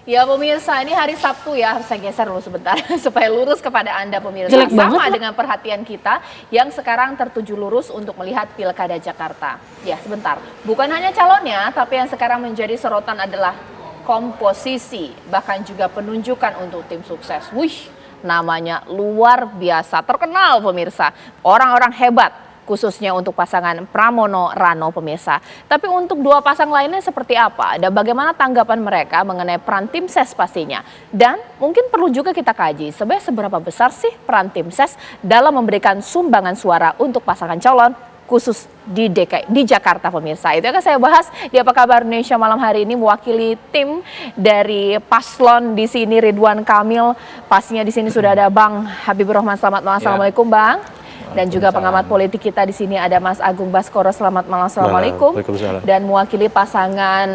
Ya pemirsa, ini hari Sabtu ya, harus saya geser dulu sebentar supaya lurus kepada Anda pemirsa. Jelek Sama banget, dengan perhatian kita yang sekarang tertuju lurus untuk melihat Pilkada Jakarta. Ya sebentar, bukan hanya calonnya, tapi yang sekarang menjadi sorotan adalah komposisi, bahkan juga penunjukan untuk tim sukses. Wih, namanya luar biasa, terkenal pemirsa, orang-orang hebat. Khususnya untuk pasangan Pramono Rano pemirsa. Tapi untuk dua pasang lainnya seperti apa? Dan bagaimana tanggapan mereka mengenai peran tim ses pastinya? Dan mungkin perlu juga kita kaji sebenarnya seberapa besar sih peran tim ses dalam memberikan sumbangan suara untuk pasangan calon khusus di DKI, di Jakarta pemirsa. Itu akan saya bahas di Apa Kabar Indonesia malam hari ini, mewakili tim dari paslon di sini Ridwan Kamil. Pastinya di sini sudah ada Bang Habibur Rahman. Selamat malam. Assalamualaikum Bang. Dan juga pengamat politik kita di sini ada Mas Agung Baskoro. Selamat malam, assalamualaikum. Dan mewakili pasangan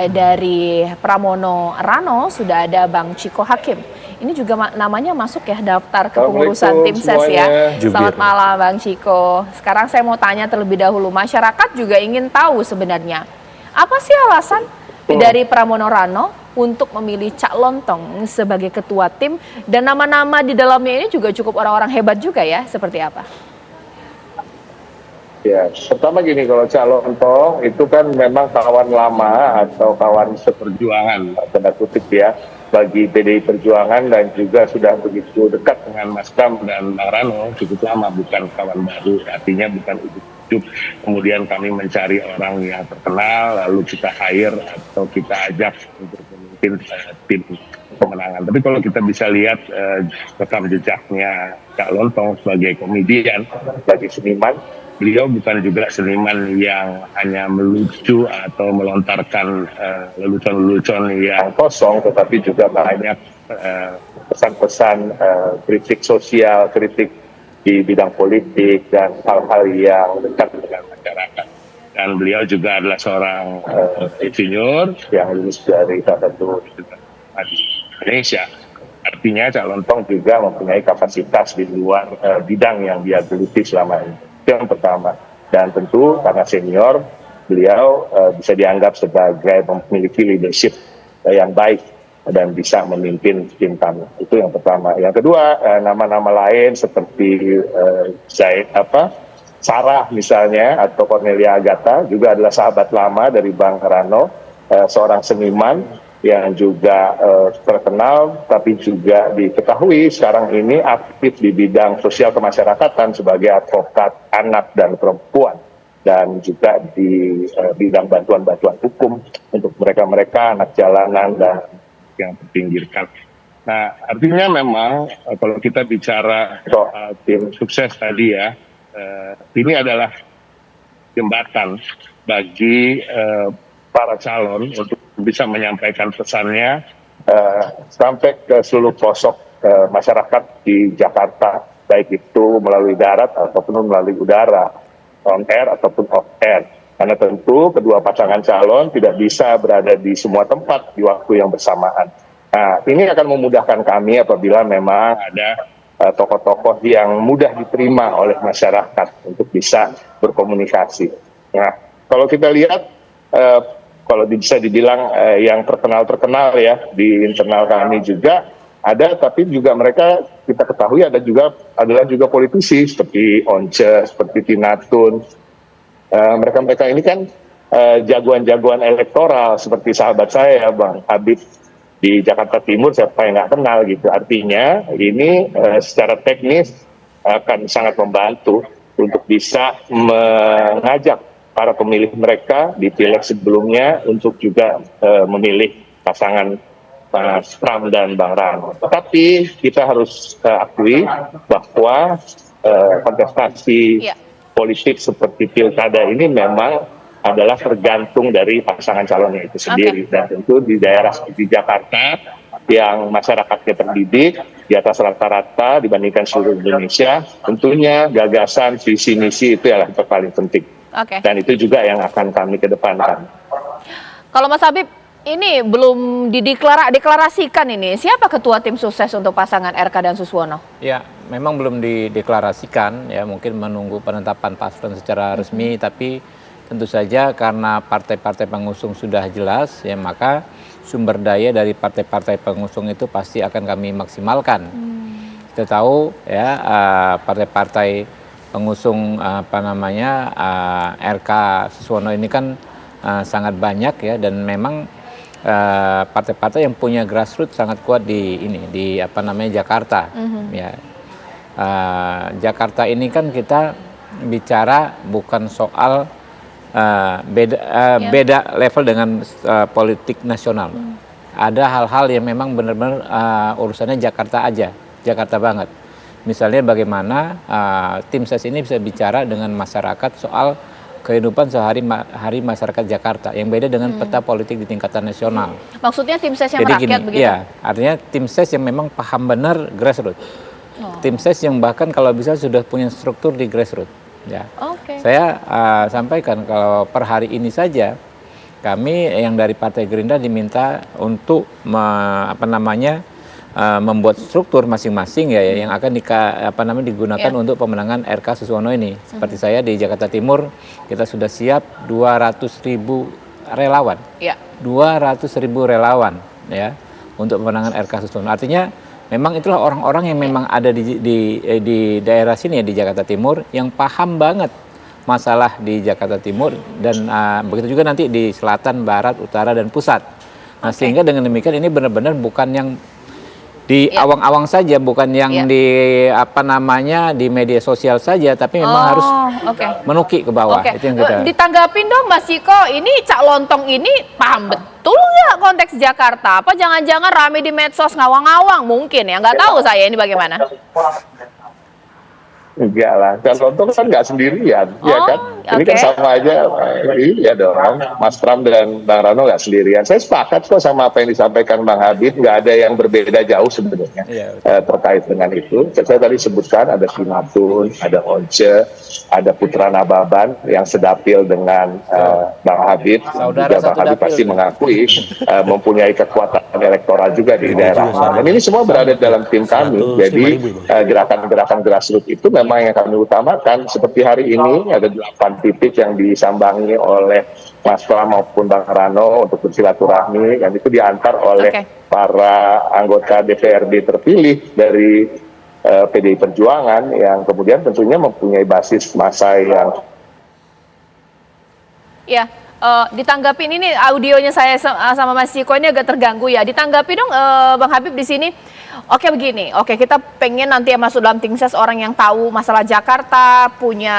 dari Pramono Rano sudah ada Bang Chiko Hakim. Ini juga namanya masuk ya daftar kepengurusan tim ses ya. Selamat malam Bang Chiko. Sekarang saya mau tanya terlebih dahulu, masyarakat juga ingin tahu sebenarnya apa sih alasan dari Pramono Rano untuk memilih Cak Lontong sebagai ketua tim, dan nama-nama di dalamnya ini juga cukup orang-orang hebat juga ya, seperti apa? Ya, pertama gini, kalau Cak Lontong itu kan memang kawan lama atau kawan seperjuangan, tanda kutip ya, bagi PDI Perjuangan, dan juga sudah begitu dekat dengan Mas Pram dan Bang Rano cukup lama, bukan kawan baru, artinya bukan ujuk-ujuk. Kemudian kami mencari orang yang terkenal, lalu kita hire atau kita ajak untuk memimpin tim pemenangan. Tapi kalau kita bisa lihat rekam jejaknya Cak Lontong sebagai komedian, sebagai seniman, beliau bukan juga seniman yang hanya melucu atau melontarkan lelucon-lelucon yang kosong, tetapi juga banyak pesan-pesan kritik sosial, kritik di bidang politik dan hal-hal yang dekat dengan masyarakat. Dan beliau juga adalah seorang insinyur yang lulus dari salah satu universitas di Indonesia. Artinya Cak Lontong juga mempunyai kapasitas di luar bidang yang dia geluti selama ini. Itu yang pertama. Dan tentu karena senior, beliau bisa dianggap sebagai memiliki leadership yang baik dan bisa memimpin tim kami. Itu yang pertama. Yang kedua, nama-nama lain seperti Sarah misalnya, atau Cornelia Agatha juga adalah sahabat lama dari Bang Rano, seorang seniman yang juga terkenal, tapi juga diketahui sekarang ini aktif di bidang sosial kemasyarakatan sebagai advokat anak dan perempuan, dan juga di bidang bantuan-bantuan hukum untuk mereka-mereka anak jalanan dan yang terpinggirkan. Nah, artinya memang kalau kita bicara soal tim sukses tadi ya, ini adalah jembatan bagi para calon untuk bisa menyampaikan pesannya sampai ke seluruh pelosok masyarakat di Jakarta, baik itu melalui darat ataupun melalui udara, on air ataupun off air. Karena tentu kedua pasangan calon tidak bisa berada di semua tempat di waktu yang bersamaan. Nah, ini akan memudahkan kami apabila memang ada tokoh-tokoh yang mudah diterima oleh masyarakat untuk bisa berkomunikasi. Nah, kalau kita lihat, kalau bisa dibilang yang terkenal-terkenal ya di internal kami juga ada, tapi juga mereka kita ketahui adalah juga politisi seperti Once, seperti Tina Tun. Mereka-mereka ini kan jagoan-jagoan elektoral seperti sahabat saya Bang Habib di Jakarta Timur, siapa yang nggak kenal gitu. Artinya ini secara teknis akan sangat membantu untuk bisa mengajak para pemilih mereka di pileg sebelumnya untuk juga memilih pasangan Mas Pram dan Bang Rano. Tetapi kita harus akui bahwa kontestasi politik seperti pilkada ini memang adalah tergantung dari pasangan calonnya itu sendiri. Dan tentu di daerah seperti Jakarta yang masyarakatnya terdidik di atas rata-rata dibandingkan seluruh Indonesia, tentunya gagasan, visi misi itu adalah yang paling penting. Dan itu juga yang akan kami kedepankan. Kalau Mas Habib, ini belum dideklarasikan ini. Siapa ketua tim sukses untuk pasangan RK dan Suswono? Ya, memang belum dideklarasikan ya, mungkin menunggu penetapan paslon secara resmi, tapi tentu saja karena partai-partai pengusung sudah jelas ya, maka sumber daya dari partai-partai pengusung itu pasti akan kami maksimalkan. Kita tahu ya partai-partai pengusung RK Suswono ini kan sangat banyak ya, dan memang partai-partai yang punya grassroots sangat kuat di Jakarta. Ya. Jakarta ini kan kita bicara bukan soal beda level dengan politik nasional. Ada hal-hal yang memang benar-benar urusannya Jakarta aja, Jakarta banget. Misalnya bagaimana tim ses ini bisa bicara dengan masyarakat soal kehidupan sehari-hari masyarakat Jakarta yang beda dengan peta politik di tingkatan nasional. Maksudnya tim ses yang Jadi merakyat gini, begitu? ya, artinya tim ses yang memang paham benar grassroots. Tim ses yang bahkan kalau bisa sudah punya struktur di grassroots. Ya. Saya sampaikan kalau per hari ini saja kami yang dari Partai Gerindra diminta untuk membuat struktur masing-masing ya yang akan digunakan untuk pemenangan RK Suswono ini. Seperti saya di Jakarta Timur kita sudah siap 200.000 relawan. 200.000 relawan ya untuk pemenangan RK Suswono. Artinya memang itulah orang-orang yang memang ada di daerah sini ya, di Jakarta Timur, yang paham banget masalah di Jakarta Timur, dan begitu juga nanti di selatan, barat, utara, dan pusat. Nah, sehingga dengan demikian ini benar-benar bukan yang di awang-awang saja, bukan yang di di media sosial saja, tapi memang harus menukik ke bawah. Itu yang kita. Ditanggapin dong Mas Ciko, ini Cak Lontong ini paham betul nggak konteks Jakarta? Apa jangan-jangan rame di medsos ngawang-ngawang mungkin ya? Nggak tahu saya ini bagaimana. Enggak lah, Cak Lontong kan nggak sendirian, ya kan? Ini kan sama aja, iya dong. Mas Pram dan Bang Rano nggak sendirian. Saya sepakat kok sama apa yang disampaikan Bang Habib, nggak ada yang berbeda jauh sebenarnya terkait dengan itu. Saya tadi sebutkan ada Simatun, ada Once, ada Putra Nababan yang sedapil dengan Bang Habib. Juga Bang Habib pasti mengakui mempunyai kekuatan elektoral juga di daerah. Dan ini semua berada dalam tim kami. Jadi gerakan-gerakan grassroots itu memang yang kami utamakan. Seperti hari ini ada 8 titik yang disambangi oleh Mas Pram maupun Bang Rano untuk bersilaturahmi, dan itu diantar oleh para anggota DPRD terpilih dari PDI Perjuangan yang kemudian tentunya mempunyai basis massa yang ditanggapin ini audionya saya sama Mas Ciko ini agak terganggu ya. Ditanggapi dong Bang Habib di sini. Oke begini, kita pengen nanti yang masuk dalam tim ses orang yang tahu masalah Jakarta, punya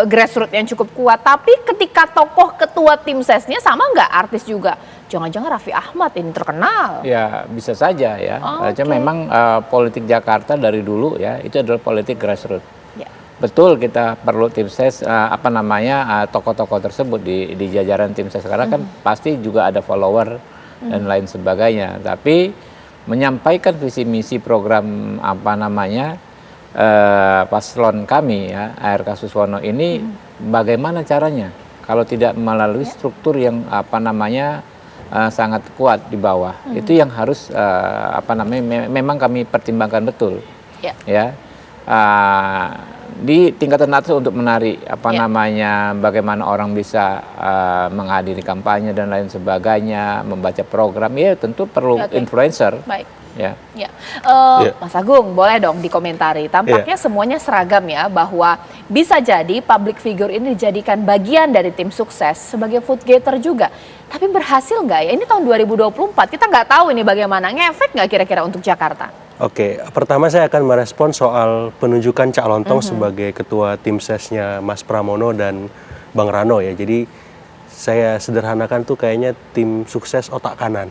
grassroots yang cukup kuat. Tapi ketika tokoh ketua tim sesnya sama nggak artis juga? Jangan-jangan Raffi Ahmad ini terkenal? Ya bisa saja ya. Cuma memang politik Jakarta dari dulu ya itu adalah politik grassroots. Betul kita perlu tim ses tokoh-tokoh tersebut di jajaran tim ses karena kan pasti juga ada follower dan lain sebagainya. Tapi menyampaikan visi misi program paslon kami ya RK Suswono ini bagaimana caranya kalau tidak melalui struktur yang sangat kuat di bawah. Itu yang harus memang kami pertimbangkan betul. Ya. Di tingkatan atas untuk menarik bagaimana orang bisa menghadiri kampanye dan lain sebagainya, membaca program, ya tentu perlu influencer. Mas Agung boleh dong dikomentari. Tampaknya semuanya seragam ya, bahwa bisa jadi public figure ini dijadikan bagian dari tim sukses sebagai food getter juga. Tapi berhasil nggak ya? Ini tahun 2024 kita nggak tahu ini bagaimana, ngefek nggak kira-kira untuk Jakarta? Pertama saya akan merespon soal penunjukan Cak Lontong sebagai ketua tim sesnya Mas Pramono dan Bang Rano ya. Jadi saya sederhanakan tuh kayaknya tim sukses otak kanan.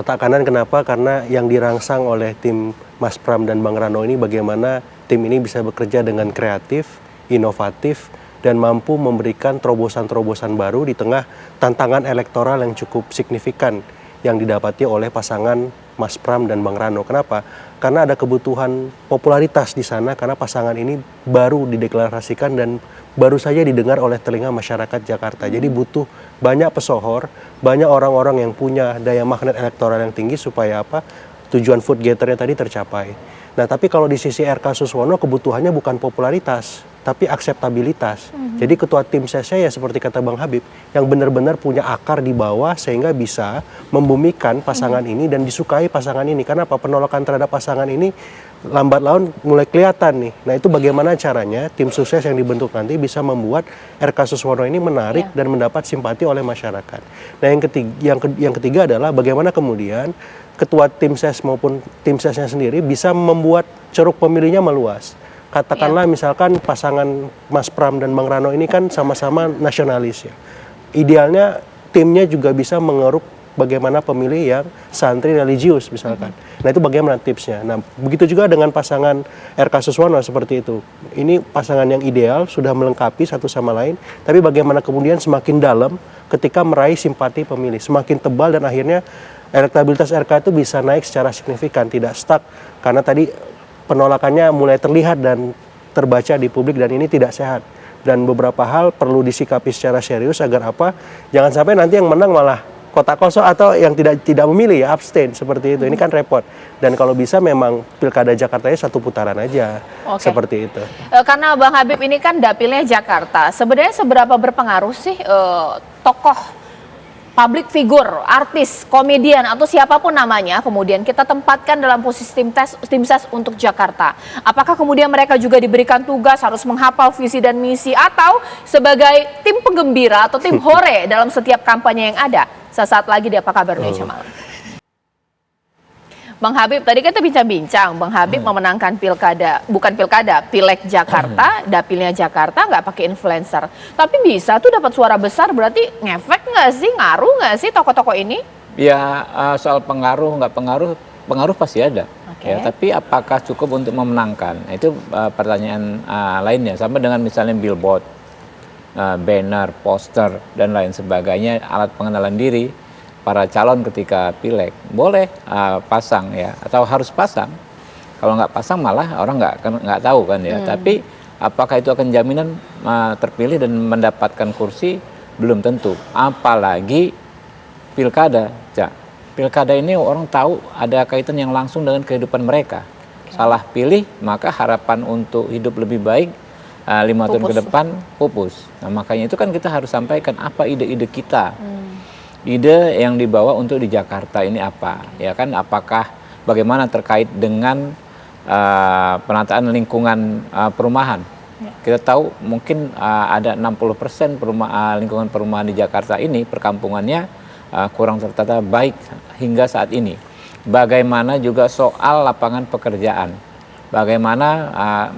Otak kanan kenapa? Karena yang dirangsang oleh tim Mas Pram dan Bang Rano ini bagaimana tim ini bisa bekerja dengan kreatif, inovatif, dan mampu memberikan terobosan-terobosan baru di tengah tantangan elektoral yang cukup signifikan yang didapati oleh pasangan Mas Pram dan Bang Rano. Kenapa? Karena ada kebutuhan popularitas di sana karena pasangan ini baru dideklarasikan dan baru saja didengar oleh telinga masyarakat Jakarta. Jadi butuh banyak pesohor, banyak orang-orang yang punya daya magnet elektoral yang tinggi supaya tujuan food gathernya tadi tercapai. Nah, tapi kalau di sisi RK Suswono kebutuhannya bukan popularitas, tapi akseptabilitas. Jadi ketua tim sesnya ya seperti kata Bang Habib, yang benar-benar punya akar di bawah sehingga bisa membumikan pasangan ini dan disukai pasangan ini. Karena apa? Penolakan terhadap pasangan ini lambat laun mulai kelihatan nih. Nah itu bagaimana caranya tim sukses yang dibentuk nanti bisa membuat RK Suswono ini menarik dan mendapat simpati oleh masyarakat. Nah yang ketiga adalah bagaimana kemudian ketua tim ses maupun tim sesnya sendiri bisa membuat ceruk pemilihnya meluas. Katakanlah misalkan pasangan Mas Pram dan Bang Rano ini kan sama-sama nasionalis ya. Idealnya timnya juga bisa mengeruk bagaimana pemilih yang santri religius misalkan. Nah itu bagaimana tipsnya. Nah begitu juga dengan pasangan RK Suswono seperti itu. Ini pasangan yang ideal, sudah melengkapi satu sama lain. Tapi bagaimana kemudian semakin dalam ketika meraih simpati pemilih. Semakin tebal dan akhirnya elektabilitas RK itu bisa naik secara signifikan, tidak stuck. Karena tadi penolakannya mulai terlihat dan terbaca di publik dan ini tidak sehat. Dan beberapa hal perlu disikapi secara serius agar apa? Jangan sampai nanti yang menang malah kotak kosong atau yang tidak memilih ya abstain seperti itu. Ini kan repot. Dan kalau bisa memang pilkada Jakarta satu putaran aja seperti itu. Karena Bang Habib ini kan dapilnya Jakarta. Sebenarnya seberapa berpengaruh sih tokoh public figure, artis, komedian atau siapapun namanya kemudian kita tempatkan dalam posisi tim ses untuk Jakarta. Apakah kemudian mereka juga diberikan tugas harus menghafal visi dan misi atau sebagai tim penggembira atau tim hore dalam setiap kampanye yang ada? Sesaat lagi di Apa Kabar Indonesia Malam. Bang Habib, tadi kita bincang-bincang, Bang Habib memenangkan Pileg Jakarta, dapilnya Jakarta nggak pakai influencer. Tapi bisa tuh dapat suara besar, berarti ngefek nggak sih, ngaruh nggak sih tokoh-tokoh ini? Ya soal pengaruh nggak pengaruh pasti ada. Ya, tapi apakah cukup untuk memenangkan? Nah, itu pertanyaan lainnya. Sama dengan misalnya billboard, banner, poster dan lain sebagainya, alat pengenalan diri. Para calon ketika pileg boleh pasang ya atau harus pasang. Kalau nggak pasang malah orang nggak tahu kan ya. Tapi apakah itu akan jaminan terpilih dan mendapatkan kursi? Belum tentu. Apalagi pilkada, pilkada ini orang tahu ada kaitan yang langsung dengan kehidupan mereka. Salah pilih maka harapan untuk hidup lebih baik 5 tahun ke depan pupus. Nah makanya itu kan kita harus sampaikan apa ide-ide kita. Ide yang dibawa untuk di Jakarta ini apa, ya kan? Apakah bagaimana terkait dengan penataan lingkungan perumahan? Kita tahu mungkin ada 60% lingkungan perumahan di Jakarta ini perkampungannya kurang tertata baik hingga saat ini. Bagaimana juga soal lapangan pekerjaan? Bagaimana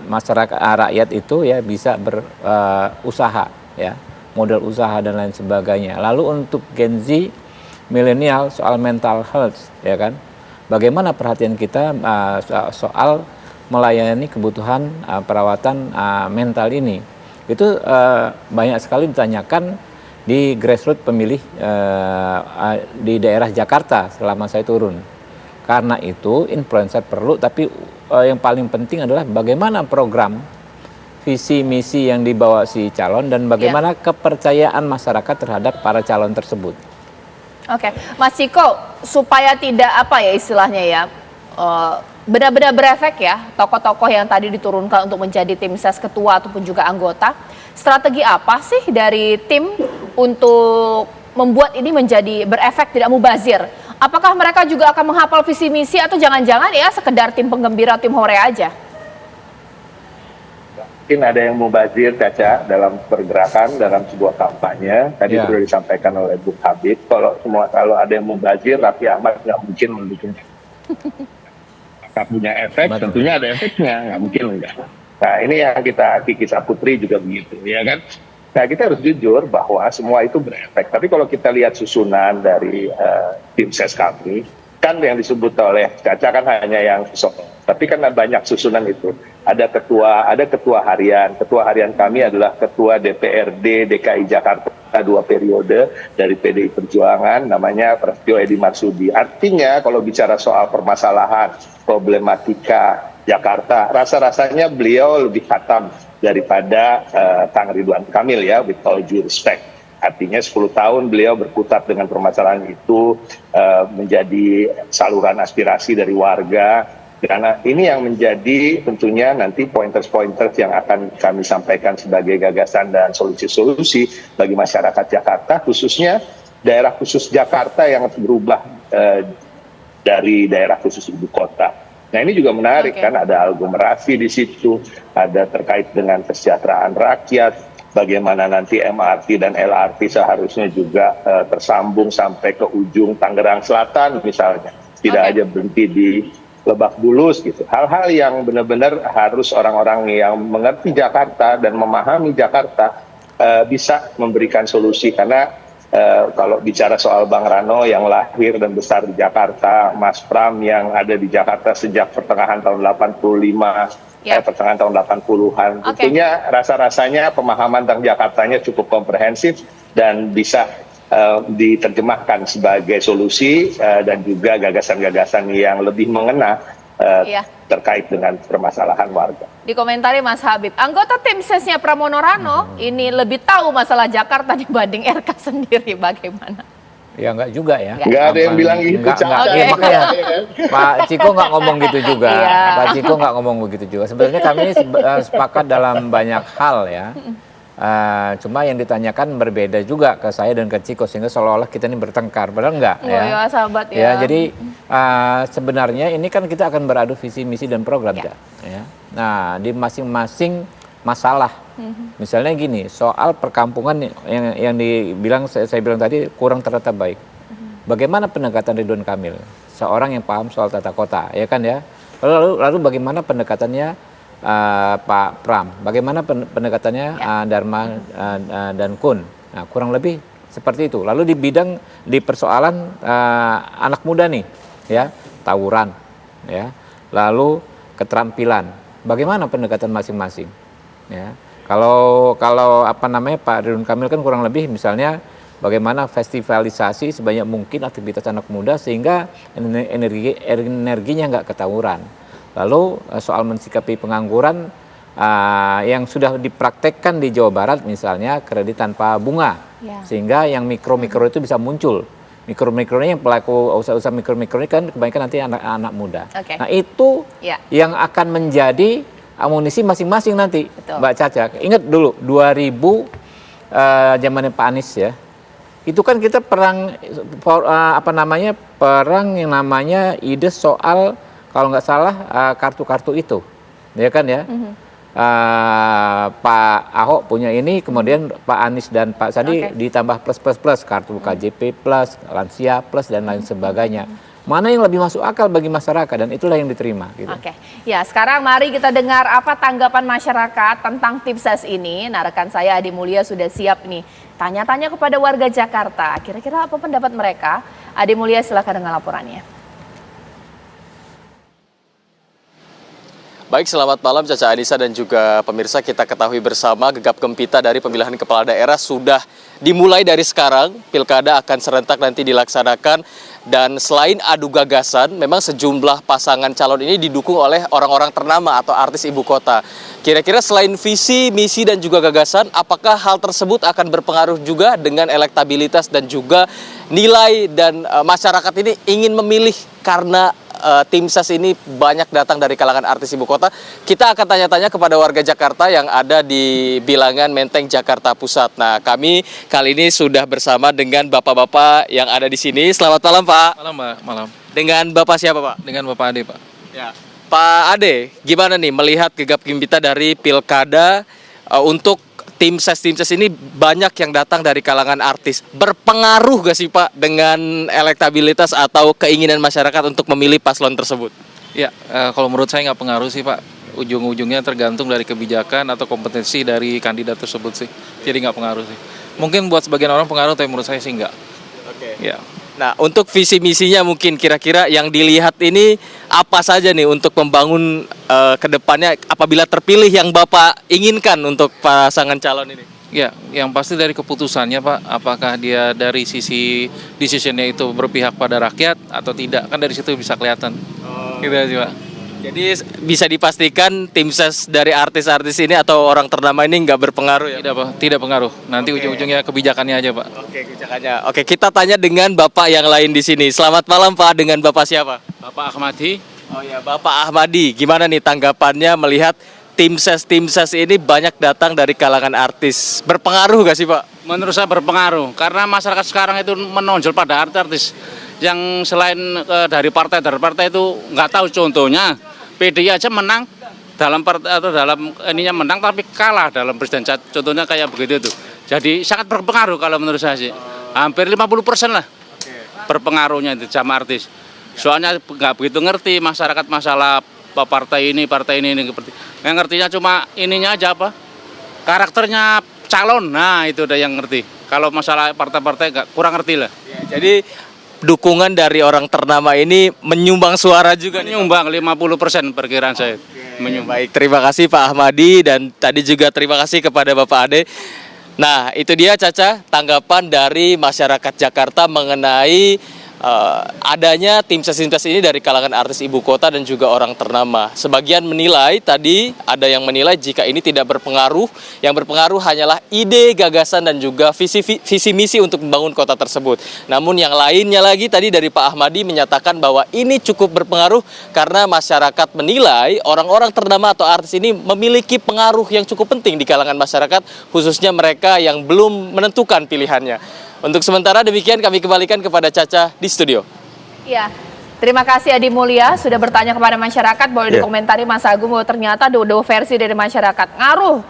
masyarakat rakyat itu ya bisa berusaha ya. Model usaha dan lain sebagainya. Lalu untuk Gen Z, milenial soal mental health, ya kan? Bagaimana perhatian kita soal melayani kebutuhan perawatan mental ini? Itu banyak sekali ditanyakan di grassroots pemilih di daerah Jakarta selama saya turun. Karena itu influencer perlu, tapi yang paling penting adalah bagaimana program visi misi yang dibawa si calon dan bagaimana kepercayaan masyarakat terhadap para calon tersebut. Oke, Mas Ciko, supaya tidak apa ya istilahnya ya, benar-benar berefek ya tokoh-tokoh yang tadi diturunkan untuk menjadi tim ses ketua ataupun juga anggota, strategi apa sih dari tim untuk membuat ini menjadi berefek tidak mubazir? Apakah mereka juga akan menghafal visi misi atau jangan-jangan ya sekedar tim penggembira, tim hore aja? Mungkin ada yang mubazir, Caca, dalam pergerakan, dalam sebuah kampanye. Tadi sudah disampaikan oleh Bung Habib, kalau ada yang mubazir, Raffi Ahmad nggak mungkin mendukung. Maka punya efek, tentunya ada efeknya, nggak mungkin enggak. Nah ini yang Kiki Saputri juga begitu, ya kan? Nah kita harus jujur bahwa semua itu berefek. Tapi kalau kita lihat susunan dari tim ses kami, kan yang disebut oleh Caca kan hanya yang sosok. Tapi kan banyak susunan itu. Ada ketua harian. Ketua harian kami adalah ketua DPRD DKI Jakarta 2 periode dari PDI Perjuangan, namanya Prasetyo Edi Marsudi. Artinya kalau bicara soal permasalahan, problematika Jakarta, rasa-rasanya beliau lebih khatam daripada Kang Ridwan Kamil ya, with all due respect. Artinya 10 tahun beliau berkutat dengan permasalahan itu, menjadi saluran aspirasi dari warga. Karena ini yang menjadi tentunya nanti pointers-pointers yang akan kami sampaikan sebagai gagasan dan solusi-solusi bagi masyarakat Jakarta, khususnya daerah khusus Jakarta yang berubah dari daerah khusus ibu kota. Nah ini juga menarik kan, ada aglomerasi di situ, ada terkait dengan kesejahteraan rakyat, bagaimana nanti MRT dan LRT seharusnya juga tersambung sampai ke ujung Tangerang Selatan misalnya, tidak aja berhenti di Lebak Bulus gitu. Hal-hal yang benar-benar harus orang-orang yang mengerti Jakarta dan memahami Jakarta bisa memberikan solusi, karena kalau bicara soal Bang Rano yang lahir dan besar di Jakarta, Mas Pram yang ada di Jakarta sejak pertengahan tahun 85, pertengahan tahun 80-an, tentunya rasa-rasanya pemahaman tentang Jakartanya cukup komprehensif dan bisa diterjemahkan sebagai solusi dan juga gagasan-gagasan yang lebih mengena terkait dengan permasalahan warga. Dikomentari Mas Habib, anggota tim sesnya Pramono Rano ini lebih tahu masalah Jakarta dibanding RK sendiri, bagaimana? Ya enggak juga ya. Enggak ada yang bilang gitu. Iya, makanya Pak Ciko nggak ngomong gitu juga. Pak Ciko nggak ngomong begitu juga. Sebenarnya kami sepakat dalam banyak hal ya. Cuma yang ditanyakan berbeda juga ke saya dan ke Ciko, sehingga seolah-olah kita ini bertengkar, padahal enggak ya. Sahabat ya. Ya, jadi sebenarnya ini kan kita akan beradu visi misi dan program ya. Nah, di masing-masing masalah, misalnya gini, soal perkampungan yang dibilang saya bilang tadi kurang tertata baik. Bagaimana pendekatan Ridwan Kamil, seorang yang paham soal tata kota, ya kan ya? Lalu bagaimana pendekatannya Pak Pram, bagaimana pendekatannya Dharma dan Kun. Nah, kurang lebih seperti itu. Lalu di persoalan anak muda nih, ya, tawuran, ya, lalu keterampilan, bagaimana pendekatan masing-masing, ya. Kalau apa namanya Pak Ridwan Kamil kan kurang lebih misalnya bagaimana festivalisasi sebanyak mungkin aktivitas anak muda sehingga energinya nggak ketawuran. Lalu soal mensikapi pengangguran yang sudah dipraktekkan di Jawa Barat misalnya kredit tanpa bunga, sehingga yang mikro-mikro itu bisa muncul. Mikro-mikronya yang pelaku usaha-usaha mikro-mikro ini kan kebanyakan nanti anak-anak muda. Nah itu yang akan menjadi amunisi masing-masing nanti. Mbak Caca, ingat dulu 2000 zamannya Pak Anies ya, itu kan kita perang perang yang namanya ide soal kalau nggak salah kartu-kartu itu, ya kan ya. Pak Ahok punya ini, kemudian Pak Anies dan Pak Sandi ditambah plus kartu KJP plus, lansia plus dan lain sebagainya. Mana yang lebih masuk akal bagi masyarakat dan itulah yang diterima. Gitu. Ya sekarang mari kita dengar apa tanggapan masyarakat tentang tim ses ini. Nah rekan saya Adi Mulya sudah siap nih tanya-tanya kepada warga Jakarta. Kira-kira apa pendapat mereka? Adi Mulya silakan dengan laporannya. Baik, selamat malam Caca Anissa dan juga pemirsa. Kita ketahui bersama gegap gempita dari pemilihan kepala daerah sudah dimulai dari sekarang. Pilkada akan serentak nanti dilaksanakan. Dan selain adu gagasan, memang sejumlah pasangan calon ini didukung oleh orang-orang ternama atau artis ibu kota. Kira-kira selain visi, misi dan juga gagasan, apakah hal tersebut akan berpengaruh juga dengan elektabilitas dan juga nilai dan masyarakat ini ingin memilih karena tim ses ini banyak datang dari kalangan artis ibu kota. Kita akan tanya-tanya kepada warga Jakarta yang ada di Bilangan Menteng, Jakarta Pusat. Nah, kami kali ini sudah bersama dengan bapak-bapak yang ada di sini. Selamat malam, Pak. Malam, Pak. Malam. Dengan Bapak siapa, Pak? Dengan Bapak Ade, Pak. Ya. Pak Ade, gimana nih melihat gegap gempita dari pilkada untuk tim ses ini banyak yang datang dari kalangan artis. Berpengaruh gak sih Pak dengan elektabilitas atau keinginan masyarakat untuk memilih paslon tersebut? Ya, kalau menurut saya nggak pengaruh sih Pak. Ujung-ujungnya tergantung dari kebijakan atau kompetensi dari kandidat tersebut sih. Jadi nggak pengaruh sih. Mungkin buat sebagian orang pengaruh, tapi menurut saya sih nggak. Ya. Nah, untuk visi misinya mungkin kira-kira yang dilihat ini apa saja nih untuk membangun ke depannya apabila terpilih yang Bapak inginkan untuk pasangan calon ini? Ya, yang pasti dari keputusannya Pak, apakah dia dari sisi decision-nya itu berpihak pada rakyat atau tidak, kan dari situ bisa kelihatan. Gitu aja Pak. Jadi bisa dipastikan tim ses dari artis-artis ini atau orang ternama ini nggak berpengaruh ya? Tidak Pak, tidak pengaruh. Nanti ujung-ujungnya kebijakannya aja Pak. Oke, kebijakannya. Oke, kita tanya dengan Bapak yang lain di sini. Selamat malam Pak, dengan Bapak siapa? Bapak Ahmadi. Oh ya, Bapak Ahmadi, gimana nih tanggapannya melihat tim ses ini banyak datang dari kalangan artis? Berpengaruh gak sih, Pak? Menurut saya berpengaruh, karena masyarakat sekarang itu menonjol pada artis yang selain dari partai itu nggak tahu. Contohnya PDI aja menang dalam ininya menang tapi kalah dalam presiden. Contohnya kayak begitu tuh. Jadi sangat berpengaruh kalau menurut saya sih. Hampir 50% lah berpengaruhnya itu sama artis. Soalnya nggak begitu ngerti masyarakat masalah partai ini seperti. Yang ngertinya cuma ininya aja apa? Karakternya calon. Nah, itu udah yang ngerti. Kalau masalah partai-partai nggak kurang ngerti lah. Ya, jadi dukungan dari orang ternama ini menyumbang suara juga nih. Menyumbang 50% perkiraan saya. Baik, terima kasih Pak Ahmadi dan tadi juga terima kasih kepada Bapak Ade. Nah, itu dia Caca tanggapan dari masyarakat Jakarta mengenai adanya tim ses ini dari kalangan artis ibu kota dan juga orang ternama. Sebagian menilai tadi, ada yang menilai jika ini tidak berpengaruh, yang berpengaruh hanyalah ide, gagasan dan juga visi misi untuk membangun kota tersebut. Namun yang lainnya lagi tadi dari Pak Ahmadi menyatakan bahwa ini cukup berpengaruh karena masyarakat menilai orang-orang ternama atau artis ini memiliki pengaruh yang cukup penting di kalangan masyarakat, khususnya mereka yang belum menentukan pilihannya. Untuk sementara demikian kami kembalikan kepada Caca di studio. Iya, terima kasih Adi Mulya sudah bertanya kepada masyarakat. Boleh dikomentari Mas Agung bahwa ternyata ada dua versi dari masyarakat. Ngaruh,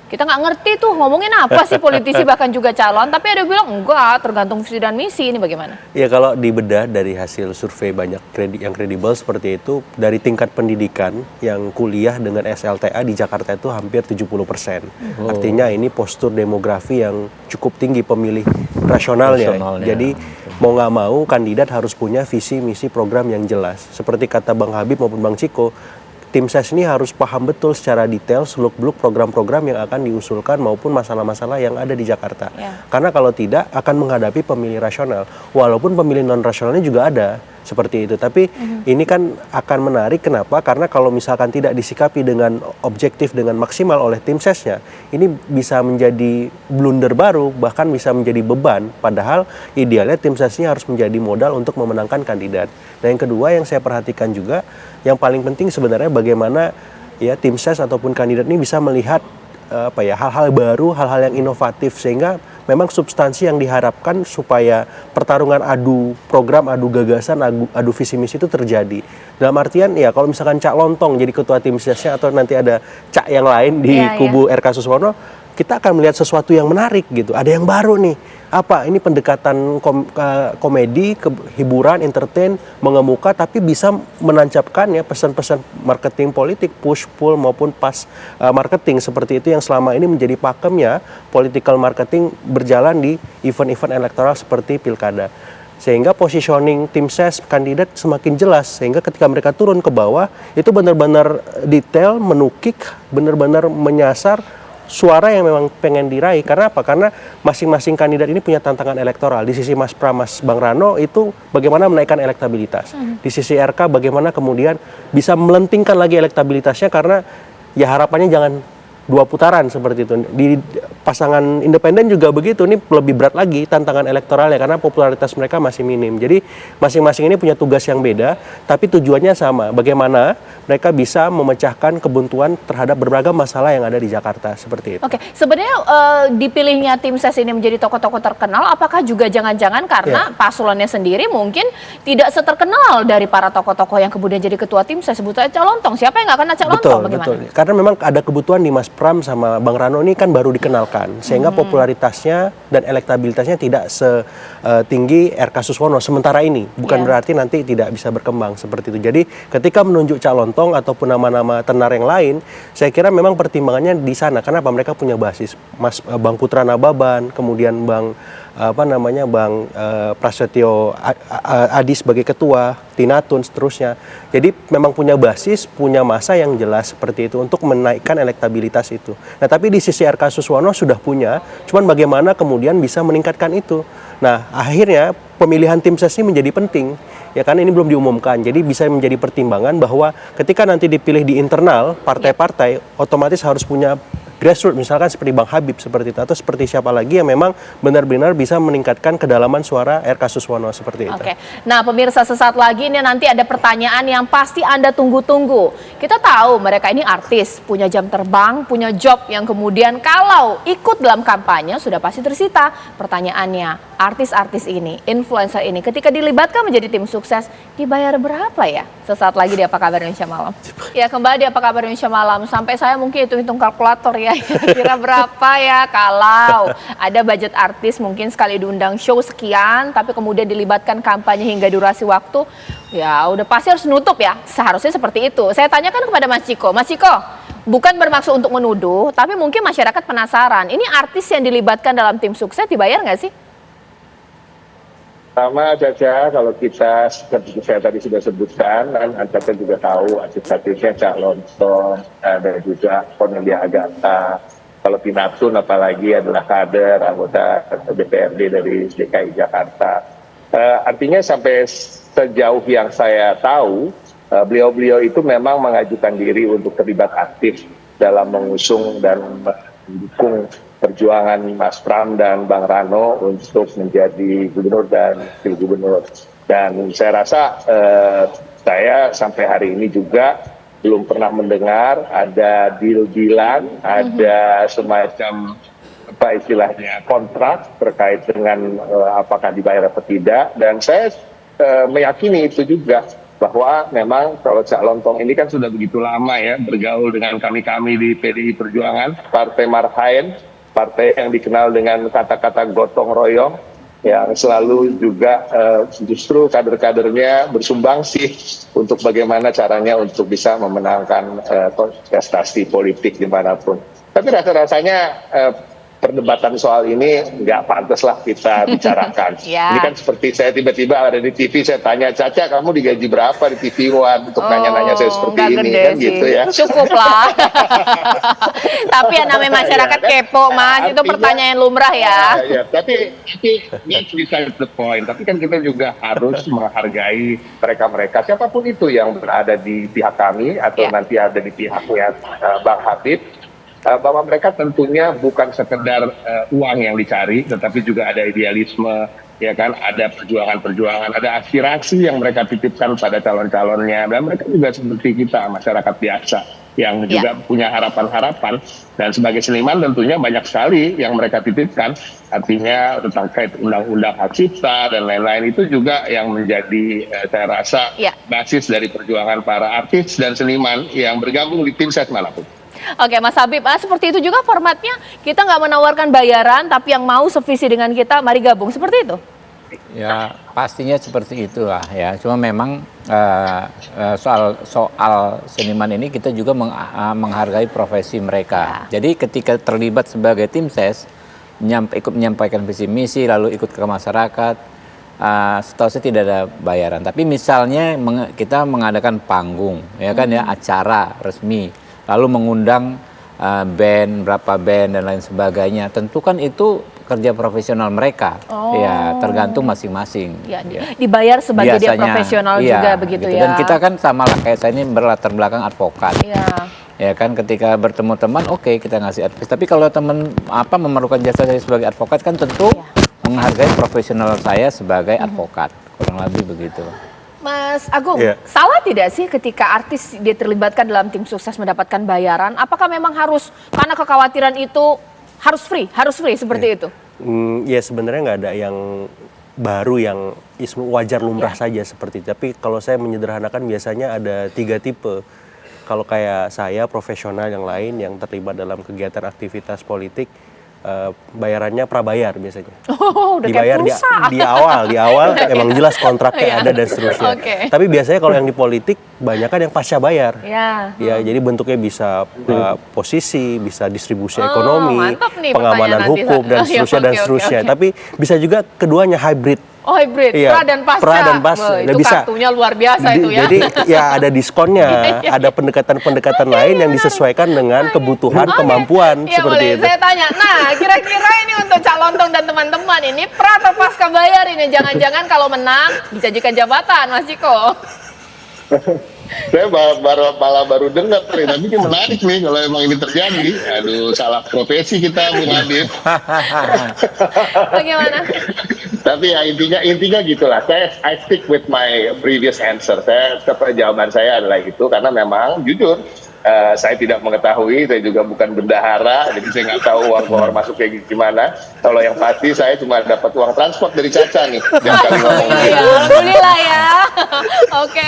kita nggak ngerti tuh ngomongin apa sih politisi bahkan juga calon. Tapi ada yang bilang enggak, tergantung visi dan misi. Ini bagaimana? Ya kalau dibedah dari hasil survei banyak yang kredibel seperti itu, dari tingkat pendidikan yang kuliah dengan SLTA di Jakarta itu hampir 70%. Artinya ini postur demografi yang cukup tinggi pemilih rasionalnya. Jadi mau nggak mau kandidat harus punya visi misi program yang jelas. Seperti kata Bang Habib maupun Bang Ciko, tim ses ini harus paham betul secara detail seluk-beluk program-program yang akan diusulkan maupun masalah-masalah yang ada di Jakarta. Karena kalau tidak akan menghadapi pemilih rasional. Walaupun pemilih non-rasionalnya juga ada seperti itu. Tapi ini kan akan menarik, kenapa? Karena kalau misalkan tidak disikapi dengan objektif, dengan maksimal oleh tim sesnya, ini bisa menjadi blunder baru, bahkan bisa menjadi beban. Padahal idealnya tim sesnya harus menjadi modal untuk memenangkan kandidat. Dan yang kedua yang saya perhatikan juga, yang paling penting sebenarnya bagaimana ya tim ses ataupun kandidat ini bisa melihat hal-hal baru, hal-hal yang inovatif, sehingga memang substansi yang diharapkan supaya pertarungan adu program, adu gagasan, adu visi misi itu terjadi. Dalam artian ya kalau misalkan Cak Lontong jadi ketua tim sesnya atau nanti ada Cak yang lain di kubu RK Suswono, kita akan melihat sesuatu yang menarik gitu. Ada yang baru nih. Apa? Ini pendekatan komedi, hiburan, entertain, mengemuka, tapi bisa menancapkan ya pesan-pesan marketing politik, push, pull maupun pas marketing seperti itu yang selama ini menjadi pakemnya political marketing berjalan di event-event elektoral seperti pilkada. Sehingga positioning tim ses kandidat semakin jelas, sehingga ketika mereka turun ke bawah itu benar-benar detail, menukik, benar-benar menyasar suara yang memang pengen diraih. Karena apa? Karena masing-masing kandidat ini punya tantangan elektoral. Di sisi Mas Pramas Bang Rano itu bagaimana menaikkan elektabilitas. Di sisi RK bagaimana kemudian bisa melentingkan lagi elektabilitasnya, karena ya harapannya jangan 2 putaran seperti itu. Di pasangan independen juga begitu, ini lebih berat lagi tantangan elektoralnya karena popularitas mereka masih minim. Jadi masing-masing ini punya tugas yang beda, tapi tujuannya sama. Bagaimana mereka bisa memecahkan kebuntuan terhadap berbagai masalah yang ada di Jakarta seperti itu. Oke, sebenarnya dipilihnya tim ses ini menjadi tokoh-tokoh terkenal, apakah juga jangan-jangan karena paslonnya sendiri mungkin tidak seterkenal dari para tokoh-tokoh yang kemudian jadi ketua tim ses? Sebut saja Cak Lontong, siapa yang nggak kenal Cak Lontong? Bagaimana? Betul. Karena memang ada kebutuhan di Mas Pram sama Bang Rano ini kan baru dikenalkan, sehingga popularitasnya dan elektabilitasnya tidak setinggi RK Suswono sementara ini. Bukan berarti nanti tidak bisa berkembang seperti itu. Jadi ketika menunjuk Cak Lontong ataupun nama-nama tenar yang lain, saya kira memang pertimbangannya di sana. Kenapa? Mereka punya basis. Bang Putra Nababan, kemudian Bang Prasetyo Adi sebagai ketua, Tinatun seterusnya. Jadi memang punya basis, punya masa yang jelas seperti itu untuk menaikkan elektabilitas itu. Nah, tapi di sisi RK Suswono sudah punya, cuman bagaimana kemudian bisa meningkatkan itu. Nah, akhirnya pemilihan tim ses ini menjadi penting. Ya kan, ini belum diumumkan. Jadi bisa menjadi pertimbangan bahwa ketika nanti dipilih di internal partai-partai, otomatis harus punya grassroots, misalkan seperti Bang Habib seperti itu, atau seperti siapa lagi yang memang benar-benar bisa meningkatkan kedalaman suara RK Suswono seperti itu. Oke. Nah, pemirsa, sesaat lagi ini nanti ada pertanyaan yang pasti Anda tunggu-tunggu. Kita tahu mereka ini artis, punya jam terbang, punya job yang kemudian kalau ikut dalam kampanye sudah pasti tersita. Pertanyaannya, artis-artis ini, influencer ini ketika dilibatkan menjadi tim sukses, dibayar berapa ya? Sesaat lagi di Apa Kabar Indonesia Malam. Ya, kembali di Apa Kabar Indonesia Malam. Sampai saya mungkin hitung-hitung kalkulator ya, kira berapa ya kalau ada budget artis mungkin sekali diundang show sekian, tapi kemudian dilibatkan kampanye hingga durasi waktu, ya udah pasti harus nutup ya. Seharusnya seperti itu. Saya tanyakan kepada Mas Ciko. Mas Ciko, bukan bermaksud untuk menuduh, tapi mungkin masyarakat penasaran. Ini artis yang dilibatkan dalam tim sukses dibayar nggak sih? Sama Caca, kalau kita seperti saya tadi sudah sebutkan, kan Caca juga tahu artis-artisnya Cak Lontong, ada juga Cornelia Agatha. Kalau Pinatun apalagi adalah kader anggota DPRD dari DKI Jakarta. Artinya sampai sejauh yang saya tahu, beliau-beliau itu memang mengajukan diri untuk terlibat aktif dalam mengusung dan mendukung perjuangan Mas Pram dan Bang Rano untuk menjadi gubernur dan wakil gubernur. Dan saya rasa saya sampai hari ini juga belum pernah mendengar ada deal-dealan, ada semacam apa istilahnya kontrak terkait dengan apakah dibayar atau tidak. Dan saya meyakini itu juga bahwa memang kalau Cak Lontong ini kan sudah begitu lama ya bergaul dengan kami-kami di PDI Perjuangan, Partai Marhaen, partai yang dikenal dengan kata-kata gotong royong, yang selalu juga justru kader-kadernya bersumbangsi untuk bagaimana caranya untuk bisa memenangkan kontestasi politik dimanapun. Tapi rasa-rasanya perdebatan soal ini nggak pantas lah kita bicarakan. Ini kan seperti saya tiba-tiba ada di TV, saya tanya, Caca kamu digaji berapa di TV One untuk nanya-nanya saya seperti ini, kan sih. gitu ya. Cukup lah. Tapi yang namanya masyarakat kepo, Mas, itu pertanyaan lumrah ya. Ya, tapi that's beside the point. Tapi kan kita juga harus menghargai mereka-mereka, siapapun itu yang berada di pihak kami atau nanti ada di pihaknya Bang Habib, bahwa mereka tentunya bukan sekedar uang yang dicari, tetapi juga ada idealisme, ya kan, ada perjuangan-perjuangan, ada aspirasi yang mereka titipkan pada calon-calonnya, dan mereka juga seperti kita, masyarakat biasa, yang juga punya harapan-harapan, dan sebagai seniman tentunya banyak sekali yang mereka titipkan, artinya tentang kait undang-undang hak cipta dan lain-lain, itu juga yang menjadi saya rasa basis dari perjuangan para artis dan seniman yang bergabung di tim ses manapun. Oke, Mas Habib, seperti itu juga formatnya, kita nggak menawarkan bayaran, tapi yang mau sevisi dengan kita, mari gabung, seperti itu? Ya, pastinya seperti itulah ya. Cuma memang soal seniman ini kita juga menghargai profesi mereka. Jadi ketika terlibat sebagai tim ses, ikut menyampaikan visi misi, lalu ikut ke masyarakat, setahu saya tidak ada bayaran. Tapi misalnya kita mengadakan panggung, ya kan ya, acara resmi, lalu mengundang band, berapa band dan lain sebagainya. Tentu kan itu kerja profesional mereka, ya tergantung masing-masing. Ya, dibayar sebagai dia profesional juga begitu gitu. Ya. Dan kita kan sama lah kayak saya ini berlatar belakang advokat. Ya kan, ketika bertemu teman, oke, kita ngasih advice. Tapi kalau teman memerlukan jasa saya sebagai advokat kan tentu menghargai profesional saya sebagai advokat, kurang lebih begitu. Mas Agung, salah tidak sih ketika artis dia terlibatkan dalam tim sukses mendapatkan bayaran? Apakah memang harus, karena kekhawatiran itu harus free seperti itu? Ya sebenarnya nggak ada yang baru yang wajar lumrah saja seperti itu. Tapi kalau saya menyederhanakan biasanya ada 3 tipe. Kalau kayak saya profesional yang lain yang terlibat dalam kegiatan aktivitas politik, bayarannya prabayar biasanya. Udah dibayar di awal emang jelas kontraknya ada dan seterusnya. Tapi biasanya kalau yang di politik banyak kan yang pasca bayar. Ya, jadi bentuknya bisa posisi, bisa distribusi ekonomi, pengamanan hukum dan seterusnya. Tapi bisa juga keduanya hybrid. Hybrid, pra dan pasca. Pra dan pasca. Itu bisa, kartunya luar biasa itu ya. Jadi ya ada diskonnya, ada pendekatan-pendekatan lain yang disesuaikan dengan kebutuhan, kemampuan seperti itu. Saya tanya, nah kira-kira ini untuk Cak Lontong dan teman-teman ini pra atau pasca bayar ini? Jangan-jangan kalau menang dijanjikan jabatan, Mas Ciko? Saya baru dengar nih, tapi ini menarik nih kalau emang ini terjadi. Aduh, salah profesi kita, Bung Adit. Bagaimana? Tapi ya intinya gitulah. I stick with my previous answer. Jawaban saya adalah itu karena memang jujur saya tidak mengetahui, saya juga bukan bendahara, jadi saya nggak tahu uang keluar masuk kayak gimana. Kalau yang pasti saya cuma dapat uang transport dari Caca nih. Yang kali ngomong gitu. Alhamdulillah ya. Oke.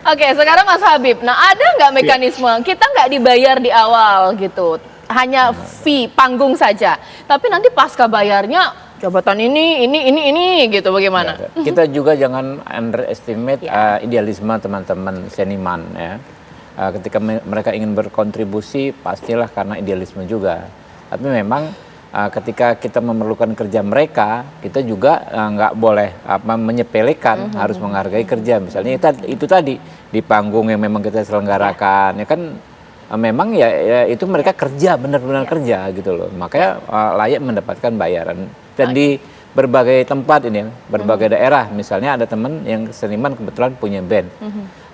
Oke, sekarang Mas Habib. Nah, ada nggak mekanisme kita nggak dibayar di awal gitu, hanya fee panggung saja, tapi nanti pasca bayarnya jabatan ini gitu, bagaimana? Kita juga jangan underestimate idealisme teman-teman seniman ya. Ketika mereka ingin berkontribusi pastilah karena idealisme juga. Tapi memang ketika kita memerlukan kerja mereka, kita juga nggak boleh menyepelekan, harus menghargai kerja. Misalnya itu tadi di panggung yang memang kita selenggarakan, ya kan memang ya itu mereka kerja, benar-benar kerja gitu loh. Makanya layak mendapatkan bayaran. Dan di berbagai tempat ini, berbagai daerah, misalnya ada teman yang seniman kebetulan punya band.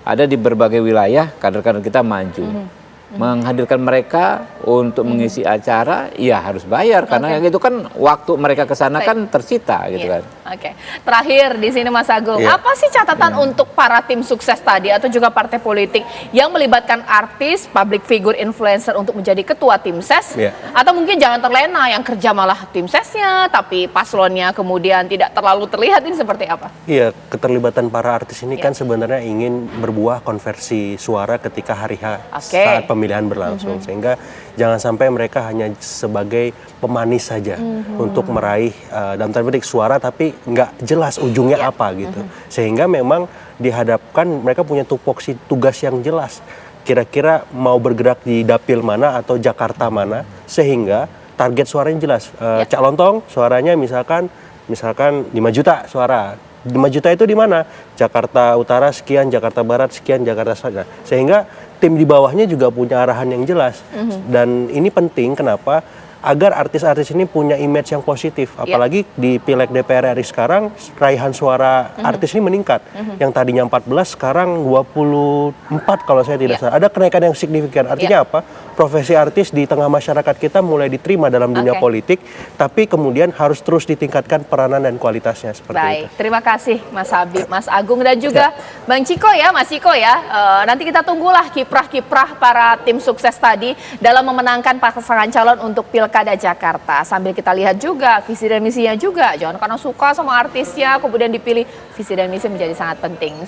Ada di berbagai wilayah kader-kader kita maju. Menghadirkan mereka untuk mengisi acara, ya harus bayar karena itu kan waktu mereka ke sana kan tersita gitu kan. Oke. Terakhir di sini Mas Agung, apa sih catatan untuk para tim sukses tadi atau juga partai politik yang melibatkan artis, public figure, influencer untuk menjadi ketua tim ses? Atau mungkin jangan terlena yang kerja malah tim sesnya tapi paslonnya kemudian tidak terlalu terlihat, ini seperti apa? Iya, keterlibatan para artis ini kan sebenarnya ingin berbuah konversi suara ketika hari saat pemilihan berlangsung, sehingga jangan sampai mereka hanya sebagai pemanis saja untuk meraih dalam tanda petik suara tapi nggak jelas ujungnya apa gitu, sehingga memang dihadapkan mereka punya tupoksi tugas yang jelas, kira-kira mau bergerak di dapil mana atau Jakarta mana, sehingga target suaranya jelas. Cak Lontong suaranya misalkan 5 juta suara. 5 juta itu di mana? Jakarta Utara sekian, Jakarta Barat sekian, Jakarta Selatan. Sehingga tim di bawahnya juga punya arahan yang jelas. Dan ini penting kenapa? Agar artis-artis ini punya image yang positif. Apalagi di Pileg DPR RI sekarang, raihan suara artis ini meningkat. Yang tadinya 14, sekarang 24 kalau saya tidak salah. Ada kenaikan yang signifikan. Artinya apa? Profesi artis di tengah masyarakat kita mulai diterima dalam dunia politik, tapi kemudian harus terus ditingkatkan peranan dan kualitasnya seperti itu. Terima kasih Mas Habib, Mas Agung dan juga Bang Ciko ya, Mas Ciko ya. Nanti kita tunggulah kiprah-kiprah para tim sukses tadi dalam memenangkan pasangan calon untuk Pilkada Jakarta. Sambil kita lihat juga visi dan misinya juga. Jangan karena suka sama artisnya kemudian dipilih, visi dan misi menjadi sangat penting.